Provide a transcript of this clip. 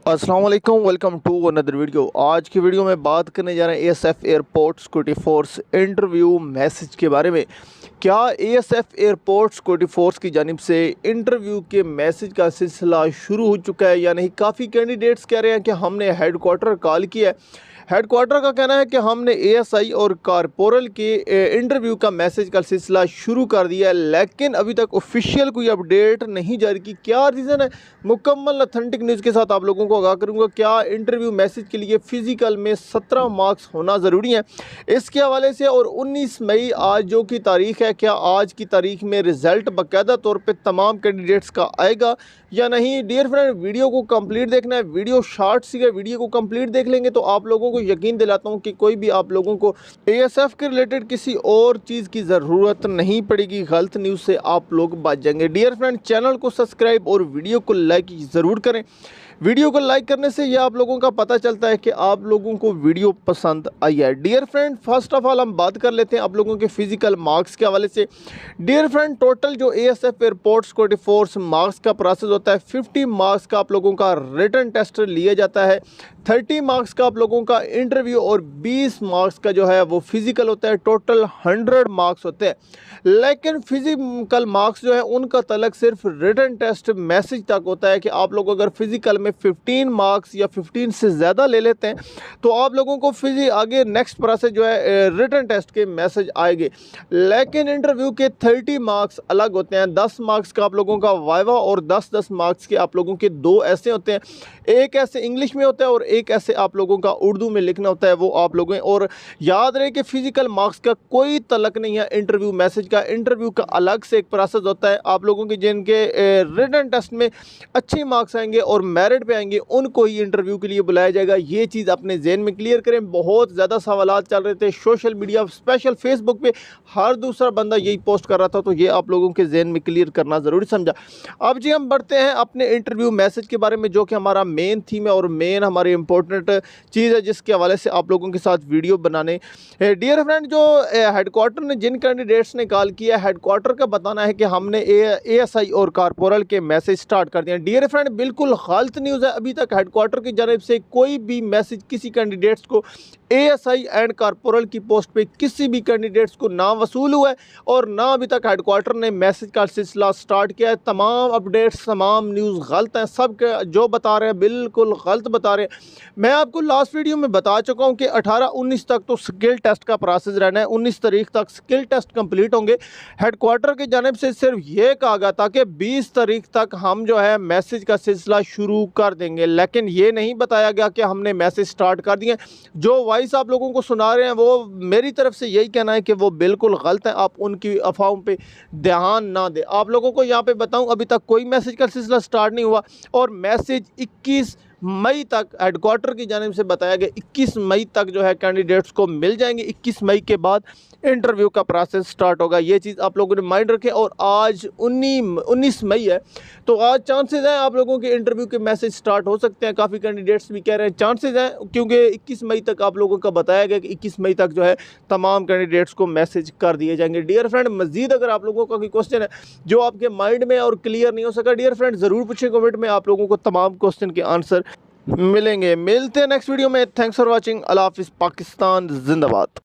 अस्सलाम वालेकुम, welcome to another video. आज की वीडियो में बात करने जा रहे हैं ASF airport security force interview message के बारे में। क्या एएसएफ एयरपोर्ट सिक्योरिटी फोर्स की जानिब से इंटरव्यू के मैसेज का सिलसिला शुरू हो चुका है या नहीं? काफ़ी कैंडिडेट्स कह रहे हैं कि हमने हेडक्वार्टर कॉल किया है। हेडक्वार्टर का कहना है कि हमने एएसआई और कारपोरल के इंटरव्यू का मैसेज का सिलसिला शुरू कर दिया है, लेकिन अभी तक ऑफिशियल कोई अपडेट नहीं जारी की। क्या रीज़न है? मुकम्मल अथेंटिक न्यूज़ के साथ आप लोगों को आगाह करूंगा। क्या इंटरव्यू मैसेज के लिए फ़िज़िकल में 17 मार्क्स होना ज़रूरी है, इसके हवाले से। और 19 मई आज जो की तारीख है, क्या आज की तारीख में रिज़ल्ट बाकायदा तौर पर तमाम कैंडिडेट्स का आएगा या नहीं? डियर फ्रेंड, वीडियो को कंप्लीट देखना है। वीडियो शॉर्ट सी है, वीडियो को कंप्लीट देख लेंगे तो आप लोगों को यकीन दिलाता हूं कि कोई भी आप लोगों को एएसएफ के रिलेटेड किसी और चीज़ की ज़रूरत नहीं पड़ेगी। गलत न्यूज़ से आप लोग बच जाएंगे। डियर फ्रेंड, चैनल को सब्सक्राइब और वीडियो को लाइक ज़रूर करें। वीडियो को लाइक करने से ये आप लोगों का पता चलता है कि आप लोगों को वीडियो पसंद आई है। Dear friend, first of all हम बात कर लेते हैं आप लोगों के फिजिकल मार्क्स के हवाले से। डियर फ्रेंड, टोटल जो ASF airport security force marks का प्रोसेस होता है, 50 मार्क्स का आप लोगों का रिटन टेस्ट लिया जाता है, 30 मार्क्स का आप लोगों का इंटरव्यू और 20 मार्क्स का जो है वो फिजिकल होता है। टोटल 100 मार्क्स होते हैं, लेकिन फिजिकल मार्क्स जो है उनका तलक सिर्फ रिटन टेस्ट मैसेज तक होता है कि आप लोग अगर फिजिकल में 15 मार्क्स या 15 से ज़्यादा ले लेते हैं तो आप लोगों को आगे नेक्स्ट प्रोसेस जो है रिटन टेस्ट के मैसेज आएंगे। लेकिन इंटरव्यू के 30 मार्क्स अलग होते हैं। 10 मार्क्स का आप लोगों का वाइवा और 10-10 मार्क्स के आप लोगों के दो ऐसे होते हैं। एक ऐसे इंग्लिश में होता है और एक ऐसे आप लोगों का उर्दू में लिखना होता है, वो आप लोगों। और याद रहे कि फिजिकल मार्क्स का कोई तलक नहीं है इंटरव्यू मैसेज का। इंटरव्यू का अलग से एक प्रोसेस होता है। आप लोगों के जिनके रिटन टेस्ट में अच्छे मार्क्स आएंगे और मेरिट पे आएंगे, उनको ही इंटरव्यू के लिए बुलाया जाएगा। ये चीज़ अपने जहन में क्लियर करें। बहुत ज़्यादा सवालात चल रहे थे सोशल मीडिया, स्पेशल फेसबुक पे हर दूसरा बंदा यही पोस्ट कर रहा था, तो ये आप लोगों के जहन में क्लियर करना ज़रूरी समझा। अब जी हम बढ़ते हैं अपने इंटरव्यू मैसेज के बारे में, जो कि हमारा मेन थीम है और मेन हमारी इंपॉर्टेंट चीज़ है जिसके हवाले से आप लोगों के साथ वीडियो बनाने। डियर फ्रेंड, जो हेडक्वार्टर ने जिन कैंडिडेट्स ने कॉल किया, हेडक्वार्टर का बताना है कि हमने एएसआई और कारपोरल के मैसेज स्टार्ट कर दिए। डियर फ्रेंड, बिल्कुल गलत न्यूज़ है। अभी तक हेडक्वार्टर की जानिब से कोई भी मैसेज किसी कैंडिडेट्स को एएसआई एंड कारपोरल की पोस्ट पे किसी भी कैंडिडेट्स को ना वसूल हुआ है और ना अभी तक हेडक्वार्टर ने मैसेज का सिलसिला स्टार्ट किया है। तमाम अपडेट्स, तमाम न्यूज़ गलत हैं। सब जो बता रहे हैं बिल्कुल गलत बता रहे हैं। मैं आपको लास्ट वीडियो में बता चुका हूं कि 18-19 तक तो स्किल टेस्ट का प्रोसेस रहना है। 19 तारीख तक स्किल टेस्ट कंप्लीट होंगे। हेडक्वार्टर की जानिब से सिर्फ ये कहा गया था कि 20 तारीख तक हम जो है मैसेज का सिलसिला शुरू कर देंगे, लेकिन ये नहीं बताया गया कि हमने मैसेज स्टार्ट कर दिए। जो वॉइस आप लोगों को सुना रहे हैं वो मेरी तरफ से यही कहना है कि वो बिल्कुल गलत है। आप उनकी अफवाहों पे ध्यान ना दें। आप लोगों को यहाँ पे बताऊं, अभी तक कोई मैसेज का सिलसिला स्टार्ट नहीं हुआ और मैसेज 21 मई तक हेडक्वार्टर की जानिब से बताया गया। 21 मई तक जो है कैंडिडेट्स को मिल जाएंगे। 21 मई के बाद इंटरव्यू का प्रोसेस स्टार्ट होगा। ये चीज़ आप लोगों ने माइंड रखें। और आज 19 मई है, तो आज चांसेस हैं आप लोगों के इंटरव्यू के मैसेज स्टार्ट हो सकते हैं। काफ़ी कैंडिडेट्स भी कह रहे हैं चांसेस हैं, क्योंकि 21 मई तक आप लोगों का बताया गया कि 21 मई तक जो है तमाम कैंडिडेट्स को मैसेज कर दिए जाएंगे। डियर फ्रेंड, मजीद अगर आप लोगों का कोई क्वेश्चन है जो आपके माइंड में और क्लियर नहीं हो सका, डियर फ्रेंड ज़रूर पूछें कमेंट में। आप लोगों को तमाम क्वेश्चन के आंसर मिलेंगे। मिलते हैं नेक्स्ट वीडियो में। Thanks for watching. अल्लाह हाफिज़। पाकिस्तान जिंदाबाद।